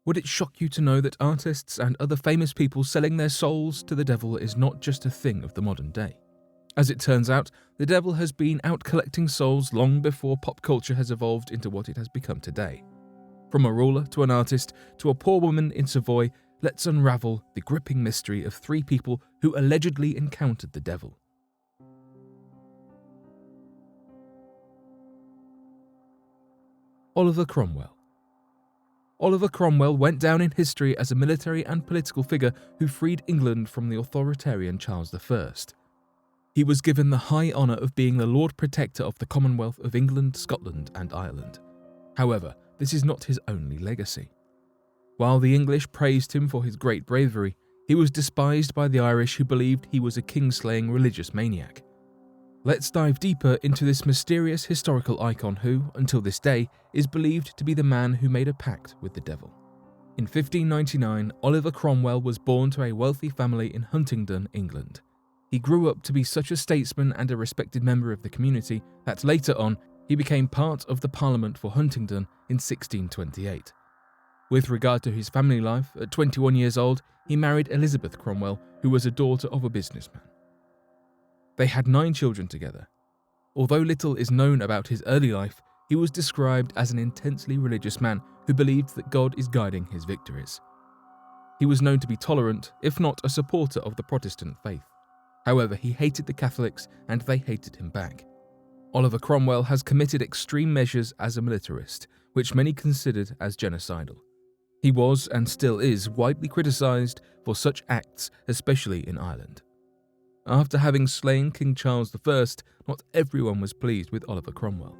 Would it shock you to know that artists and other famous people selling their souls to the devil is not just a thing of the modern day? As it turns out, the devil has been out collecting souls long before pop culture has evolved into what it has become today. From a ruler to an artist to a poor woman in Savoy, let's unravel the gripping mystery of three people who allegedly encountered the devil. Oliver Cromwell. Oliver Cromwell went down in history as a military and political figure who freed England from the authoritarian Charles I. He was given the high honour of being the Lord Protector of the Commonwealth of England, Scotland and Ireland. However, this is not his only legacy. While the English praised him for his great bravery, he was despised by the Irish who believed he was a king-slaying religious maniac. Let's dive deeper into this mysterious historical icon who, until this day, is believed to be the man who made a pact with the devil. In 1599, Oliver Cromwell was born to a wealthy family in Huntingdon, England. He grew up to be such a statesman and a respected member of the community that later on, he became part of the Parliament for Huntingdon in 1628. With regard to his family life, at 21 years old, he married Elizabeth Cromwell, who was a daughter of a businessman. They had 9 children together. Although little is known about his early life, he was described as an intensely religious man who believed that God is guiding his victories. He was known to be tolerant, if not a supporter of the Protestant faith. However, he hated the Catholics and they hated him back. Oliver Cromwell has committed extreme measures as a militarist, which many considered as genocidal. He was, and still is, widely criticised for such acts, especially in Ireland. After having slain King Charles I, not everyone was pleased with Oliver Cromwell.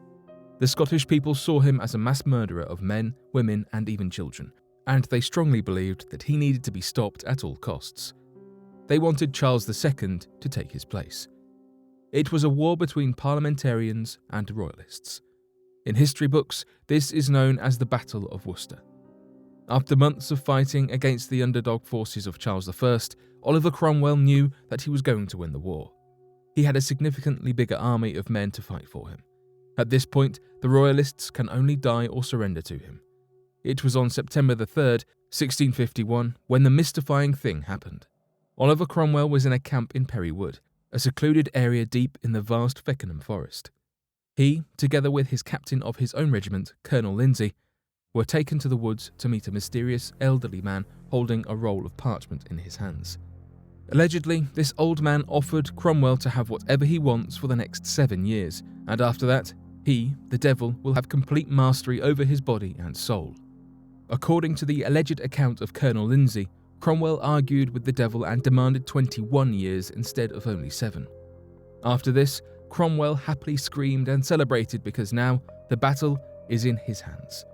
The Scottish people saw him as a mass murderer of men, women and even children, and they strongly believed that he needed to be stopped at all costs. They wanted Charles II to take his place. It was a war between parliamentarians and royalists. In history books, this is known as the Battle of Worcester. After months of fighting against the underdog forces of Charles I, Oliver Cromwell knew that he was going to win the war. He had a significantly bigger army of men to fight for him. At this point, the royalists can only die or surrender to him. It was on September 3rd, 1651, when the mystifying thing happened. Oliver Cromwell was in a camp in Perry Wood, a secluded area deep in the vast Feckenham forest. He, together with his captain of his own regiment, Colonel Lindsay, were taken to the woods to meet a mysterious elderly man holding a roll of parchment in his hands. Allegedly, this old man offered Cromwell to have whatever he wants for the next 7 years, and after that, he, the devil, will have complete mastery over his body and soul. According to the alleged account of Colonel Lindsay, Cromwell argued with the devil and demanded 21 years instead of only 7. After this, Cromwell happily screamed and celebrated because now the battle is in his hands.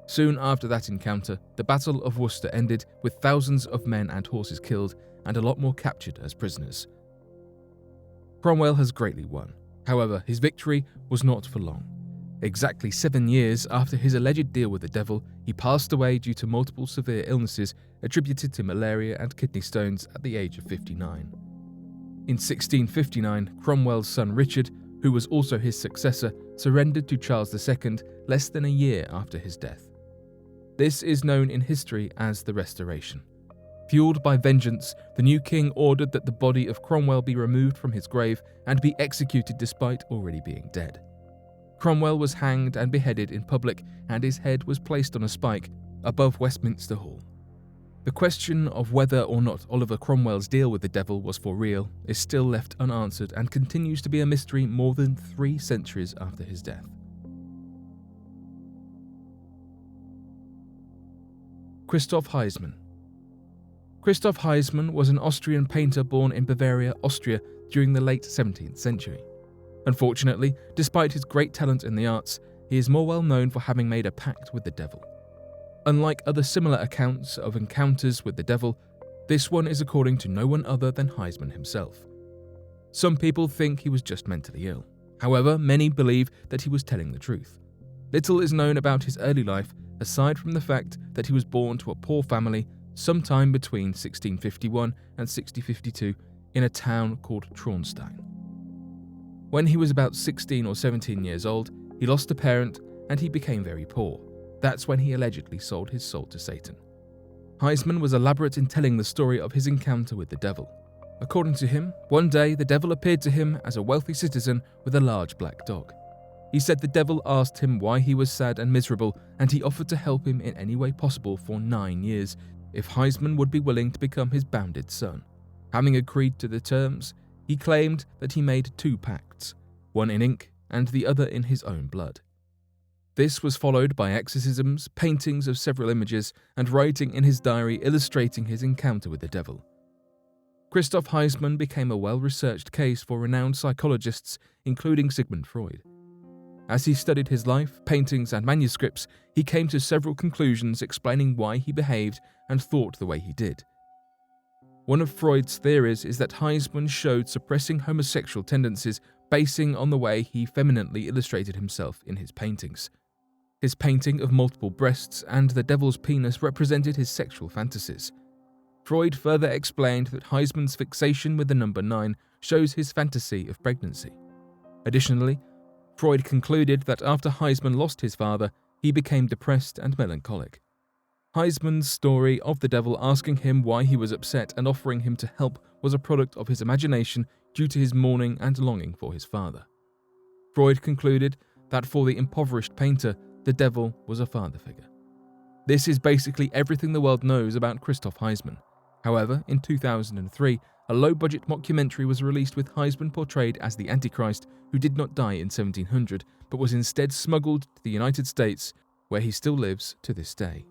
Soon after that encounter, the Battle of Worcester ended with thousands of men and horses killed and a lot more captured as prisoners. Cromwell has greatly won. However, his victory was not for long. Exactly 7 years after his alleged deal with the devil, he passed away due to multiple severe illnesses attributed to malaria and kidney stones at the age of 59. In 1659, Cromwell's son Richard, who was also his successor, surrendered to Charles II less than a year after his death. This is known in history as the Restoration. Fueled by vengeance, the new king ordered that the body of Cromwell be removed from his grave and be executed despite already being dead. Cromwell was hanged and beheaded in public, and his head was placed on a spike above Westminster Hall. The question of whether or not Oliver Cromwell's deal with the devil was for real is still left unanswered and continues to be a mystery more than 3 centuries after his death. Kristof Heisman. Kristof Heisman was an Austrian painter born in Bavaria, Austria during the late 17th century. Unfortunately, despite his great talent in the arts, he is more well known for having made a pact with the devil. Unlike other similar accounts of encounters with the devil, this one is according to no one other than Heisman himself. Some people think he was just mentally ill. However, many believe that he was telling the truth. Little is known about his early life, aside from the fact that he was born to a poor family sometime between 1651 and 1652 in a town called Traunstein. When he was about 16 or 17 years old, he lost a parent and he became very poor. That's when he allegedly sold his soul to Satan. Heisman was elaborate in telling the story of his encounter with the devil. According to him, one day the devil appeared to him as a wealthy citizen with a large black dog. He said the devil asked him why he was sad and miserable, and he offered to help him in any way possible for 9 years if Heisman would be willing to become his bounded son. Having agreed to the terms, he claimed that he made 2 pacts, one in ink and the other in his own blood. This was followed by exorcisms, paintings of several images, and writing in his diary illustrating his encounter with the devil. Kristof Heisman became a well-researched case for renowned psychologists, including Sigmund Freud. As he studied his life, paintings, and manuscripts, he came to several conclusions explaining why he behaved and thought the way he did. One of Freud's theories is that Heisman showed suppressing homosexual tendencies basing on the way he femininely illustrated himself in his paintings. His painting of multiple breasts and the devil's penis represented his sexual fantasies. Freud further explained that Heisman's fixation with the number 9 shows his fantasy of pregnancy. Additionally, Freud concluded that after Heisman lost his father, he became depressed and melancholic. Heisman's story of the devil asking him why he was upset and offering him to help was a product of his imagination due to his mourning and longing for his father. Freud concluded that for the impoverished painter, the devil was a father figure. This is basically everything the world knows about Kristof Heisman. However, in 2003, a low-budget mockumentary was released with Heisman portrayed as the Antichrist who did not die in 1700 but was instead smuggled to the United States, where he still lives to this day.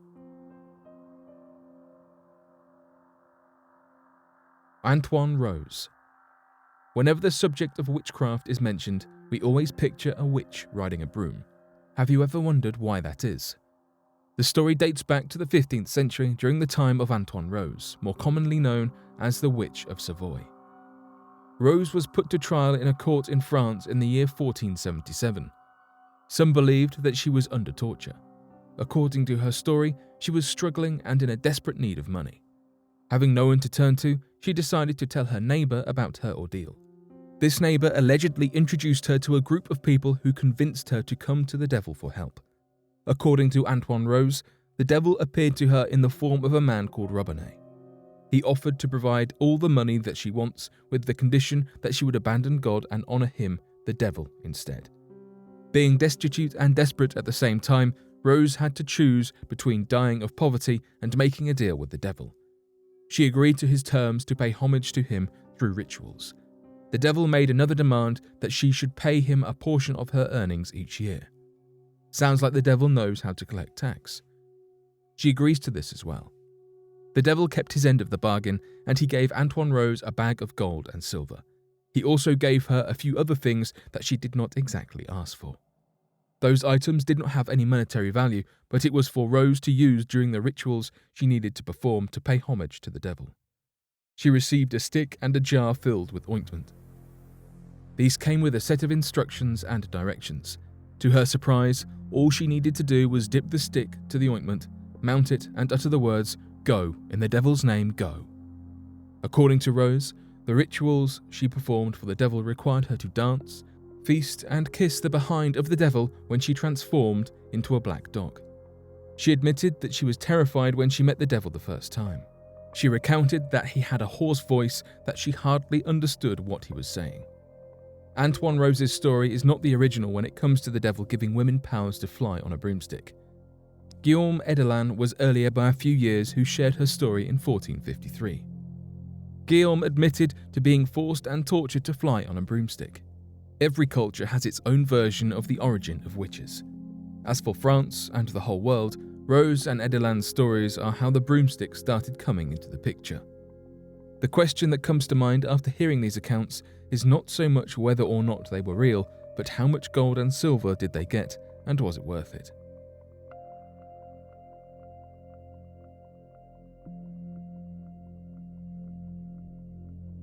Antoine Rose. Whenever the subject of witchcraft is mentioned, we always picture a witch riding a broom. Have you ever wondered why that is? The story dates back to the 15th century during the time of Antoine Rose, more commonly known as the Witch of Savoy. Rose was put to trial in a court in France in the year 1477. Some believed that she was under torture. According to her story, she was struggling and in a desperate need of money. Having no one to turn to, she decided to tell her neighbour about her ordeal. This neighbour allegedly introduced her to a group of people who convinced her to come to the devil for help. According to Antoine Rose, the devil appeared to her in the form of a man called Robinet. He offered to provide all the money that she wants with the condition that she would abandon God and honour him, the devil, instead. Being destitute and desperate at the same time, Rose had to choose between dying of poverty and making a deal with the devil. She agreed to his terms to pay homage to him through rituals. The devil made another demand that she should pay him a portion of her earnings each year. Sounds like the devil knows how to collect tax. She agrees to this as well. The devil kept his end of the bargain, and he gave Antoine Rose a bag of gold and silver. He also gave her a few other things that she did not exactly ask for. Those items did not have any monetary value, but it was for Rose to use during the rituals she needed to perform to pay homage to the devil. She received a stick and a jar filled with ointment. These came with a set of instructions and directions. To her surprise, all she needed to do was dip the stick to the ointment, mount it, and utter the words, "Go, in the devil's name, go." According to Rose, the rituals she performed for the devil required her to dance, feast, and kiss the behind of the devil when she transformed into a black dog. She admitted that she was terrified when she met the devil the first time. She recounted that he had a hoarse voice that she hardly understood what he was saying. Antoine Rose's story is not the original when it comes to the devil giving women powers to fly on a broomstick. Guillaume Edelin was earlier by a few years who shared her story in 1453. Guillaume admitted to being forced and tortured to fly on a broomstick. Every culture has its own version of the origin of witches. As for France and the whole world, Rose and Edelin's stories are how the broomstick started coming into the picture. The question that comes to mind after hearing these accounts is not so much whether or not they were real, but how much gold and silver did they get, and was it worth it?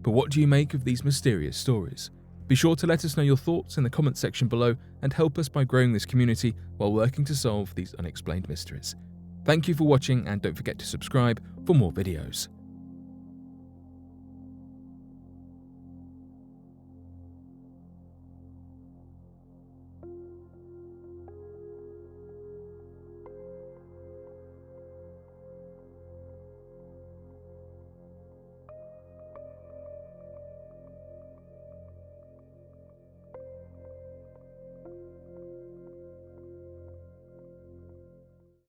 But what do you make of these mysterious stories? Be sure to let us know your thoughts in the comments section below and help us by growing this community while working to solve these unexplained mysteries. Thank you for watching, and don't forget to subscribe for more videos.